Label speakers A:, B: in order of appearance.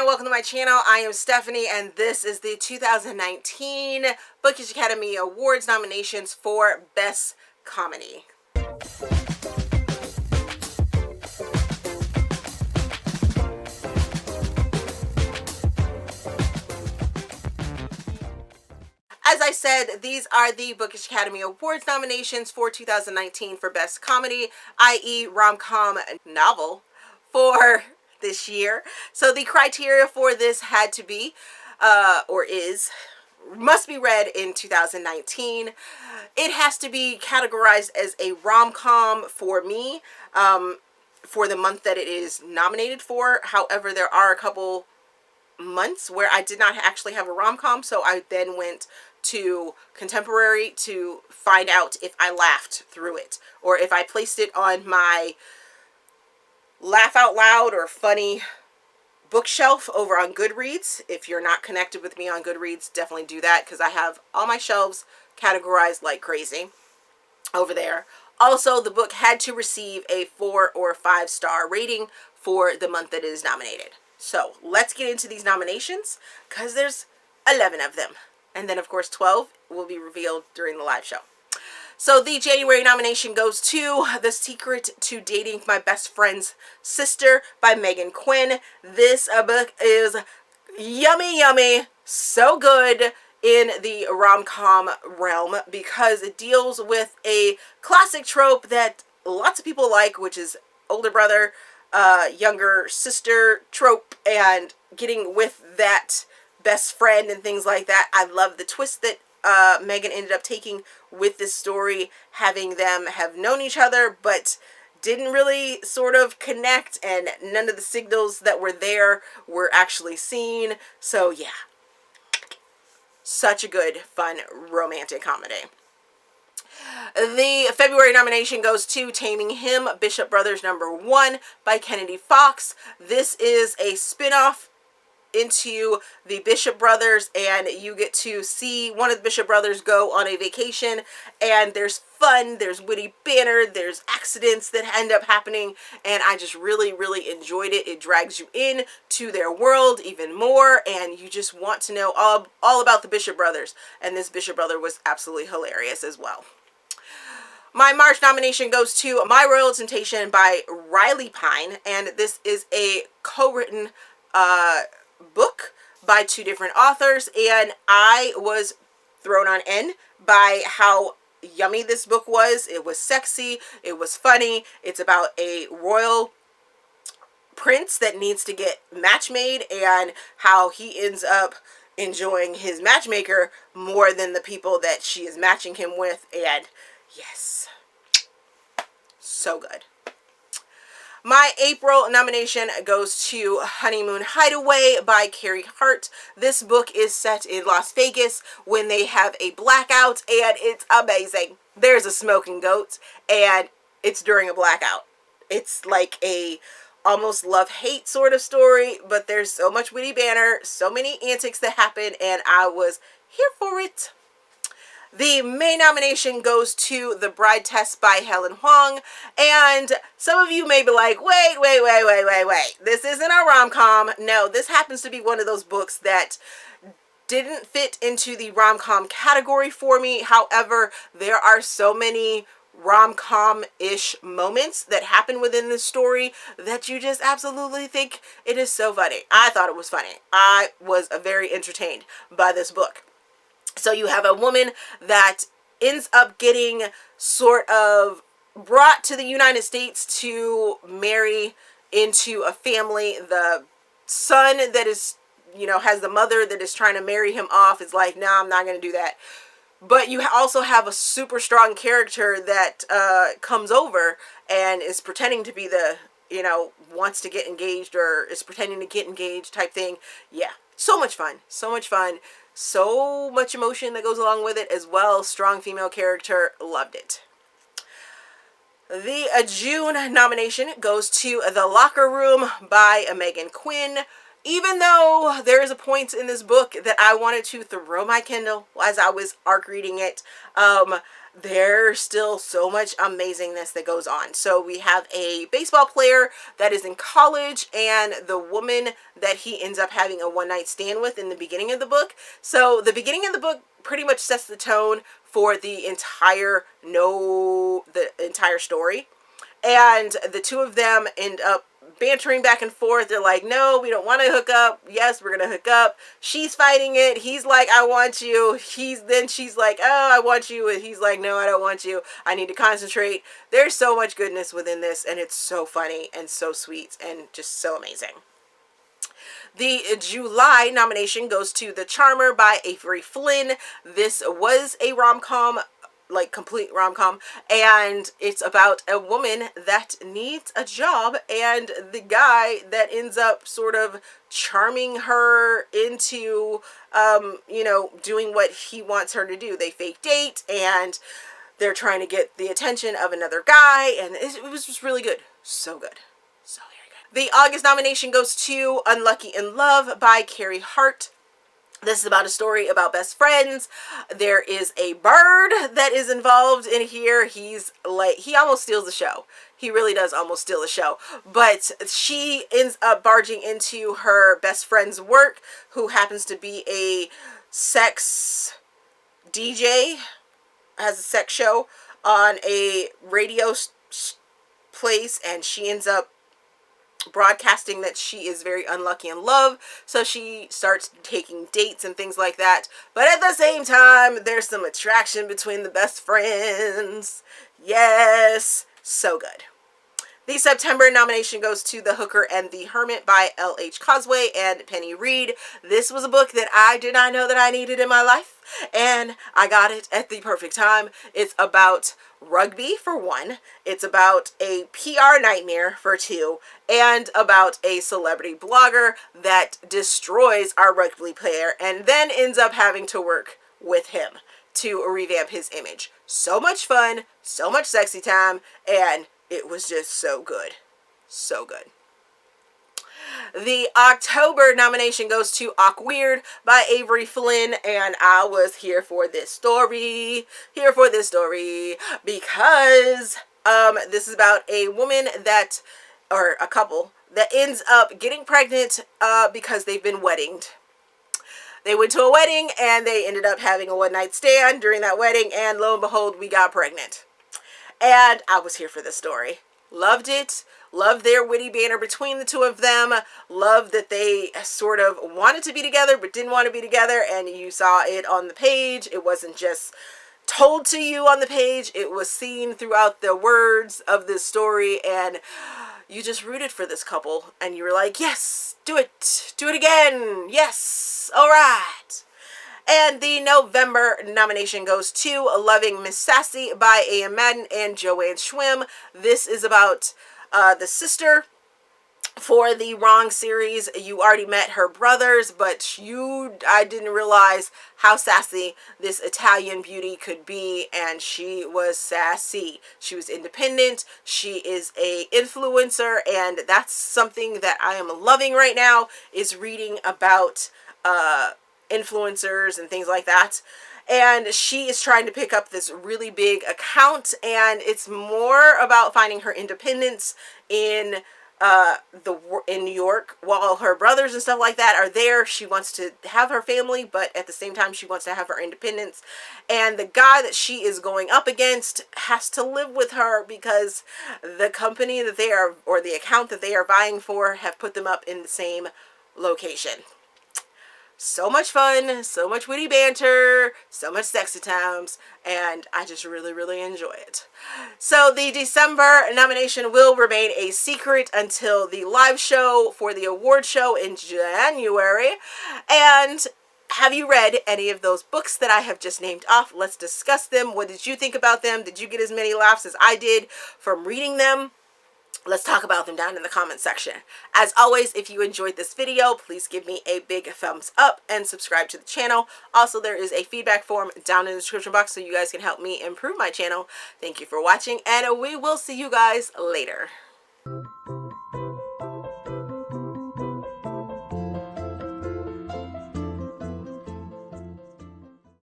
A: welcome to my channel. I am Stephanie, and this is the 2019 Bookish Academy Awards nominations for Best Comedy. As I said, these are the Bookish Academy Awards nominations for 2019 for Best Comedy, i.e. rom-com novel for this year. So the criteria for this had to be, must be read in 2019. It has to be categorized as a rom-com for me, for the month that it is nominated for. However, there are a couple months where I did not actually have a rom-com, so I then went to contemporary to find out if I laughed through it, or if I placed it on my laugh out loud or funny bookshelf over on Goodreads. If you're not connected with me on Goodreads, definitely do that, because I have all my shelves categorized like crazy over there. Also, the book had to receive a 4 or 5 star rating for the month that it is nominated. So let's get into these nominations, because there's 11 of them. And then, of course, 12 will be revealed during the live show. So the January nomination goes to The Secret to Dating My Best Friend's Sister by Meghan Quinn. This book is yummy, yummy, so good in the rom-com realm, because it deals with a classic trope that lots of people like, which is older brother, younger sister trope, and getting with that best friend and things like that. I love the twist that Meghan ended up taking with this story, having them have known each other but didn't really sort of connect, and none of the signals that were there were actually seen. So yeah, such a good, fun, romantic comedy. The February nomination goes to Taming Him, Bishop Brothers #1 by Kennedy Fox. This is a spin-off into the Bishop Brothers, and you get to see one of the Bishop Brothers go on a vacation, and there's fun, there's witty banter, there's accidents that end up happening, and I just really enjoyed it. It drags you in to their world even more, and you just want to know all about the Bishop Brothers, and this Bishop Brother was absolutely hilarious as well. My March nomination goes to My Royal Temptation by Riley Pine, and this is a co-written book by 2 different authors, and I was thrown on end by how yummy this book was. It was sexy, it was funny. It's about a royal prince that needs to get match made, and how he ends up enjoying his matchmaker more than the people that she is matching him with. And yes, so good. My April nomination goes to Honeymoon, Hideaway by Cary Hart. This book is set in Las Vegas when they have a blackout, and it's amazing. There's a smoking goat, and it's during a blackout. It's like a almost love-hate sort of story, but there's so much witty banter, so many antics that happen, and I was here for it. The May nomination goes to The Bride Test by Helen Hoang, and some of you may be like, wait, this isn't a rom-com. No, this happens to be one of those books that didn't fit into the rom-com category for me. However, there are so many rom-com-ish moments that happen within this story that you just absolutely think it is so funny. I thought it was funny. I was very entertained by this book. So you have a woman that ends up getting sort of brought to the United States to marry into a family. The son that is, has the mother that is trying to marry him off is like, nah, I'm not going to do that. But you also have a super strong character that comes over and is pretending to be the, wants to get engaged, or is pretending to get engaged type thing. Yeah, so much fun. So much fun. So much emotion that goes along with it as well. Strong female character. Loved it. The June nomination goes to The Locker Room by Meghan Quinn. Even though there is a point in this book that I wanted to throw my Kindle as I was arc reading it, there's still so much amazingness that goes on. So we have a baseball player that is in college, and the woman that he ends up having a one-night stand with in the beginning of the book. So the beginning of the book pretty much sets the tone for the entire story. And the two of them end up bantering back and forth. They're like, no, we don't want to hook up. Yes, we're gonna hook up. She's fighting it. He's like, I want you. She's like, oh, I want you. And he's like, no, I don't want you. I need to concentrate. There's so much goodness within this, and it's so funny and so sweet and just so amazing. The July nomination goes to The Charmer by Avery Flynn. This was a rom-com, like complete rom-com, and it's about a woman that needs a job and the guy that ends up sort of charming her into you know, doing what he wants her to do. They fake date and they're trying to get the attention of another guy, and it was just really good. So good. So very good. The August nomination goes to Unlucky in Love by Hart. This is about a story about best friends. There is a bird that is involved in here. He's like, he almost steals the show. He really does almost steal the show. But she ends up barging into her best friend's work, who happens to be a sex DJ, has a sex show on a radio place, and she ends up broadcasting that she is very unlucky in love, so she starts taking dates and things like that. But at the same time, there's some attraction between the best friends. Yes, so good. The September nomination goes to The Hooker and the Hermit by L.H. Cosway and Penny Reid. This was a book that I did not know that I needed in my life, and I got it at the perfect time. It's about rugby, for one. It's about a PR nightmare, for two, and about a celebrity blogger that destroys our rugby player and then ends up having to work with him to revamp his image. So much fun, so much sexy time, and it was just so good. So good. The October nomination goes to Awk-Weird by Avery Flynn, and I was here for this story. Here for this story because this is about a woman that, or a couple, that ends up getting pregnant because they've been weddinged. They went to a wedding and they ended up having a one-night stand during that wedding, and lo and behold, we got pregnant. And I was here for this story. Loved it. Loved their witty banter between the two of them. Loved that they sort of wanted to be together but didn't want to be together, and you saw it on the page. It wasn't just told to you on the page. It was seen throughout the words of this story, and you just rooted for this couple, and you were like, yes, do it. Do it again. Yes. All right. And the November nomination goes to Loving Miss Sassy by A.M. Madden and Joanne Schwehm. This is about the sister for the Wrong series. You already met her brothers, but I didn't realize how sassy this Italian beauty could be, and she was sassy. She was independent. She is a influencer, and that's something that I am loving right now, is reading about influencers and things like that. And she is trying to pick up this really big account, and it's more about finding her independence in New York, while her brothers and stuff like that are there. She wants to have her family, but at the same time she wants to have her independence, and the guy that she is going up against has to live with her because the company that they are, or the account that they are vying for, have put them up in the same location. So much fun, so much witty banter, so much sexy times, and I just really, really enjoy it. So the December nomination will remain a secret until the live show for the award show in January. And have you read any of those books that I have just named off? Let's discuss them. What did you think about them? Did you get as many laughs as I did from reading them? Let's talk about them down in the comment section. As always, if you enjoyed this video, please give me a big thumbs up and subscribe to the channel. Also, there is a feedback form down in the description box so you guys can help me improve my channel. Thank you for watching, and we will see you guys later.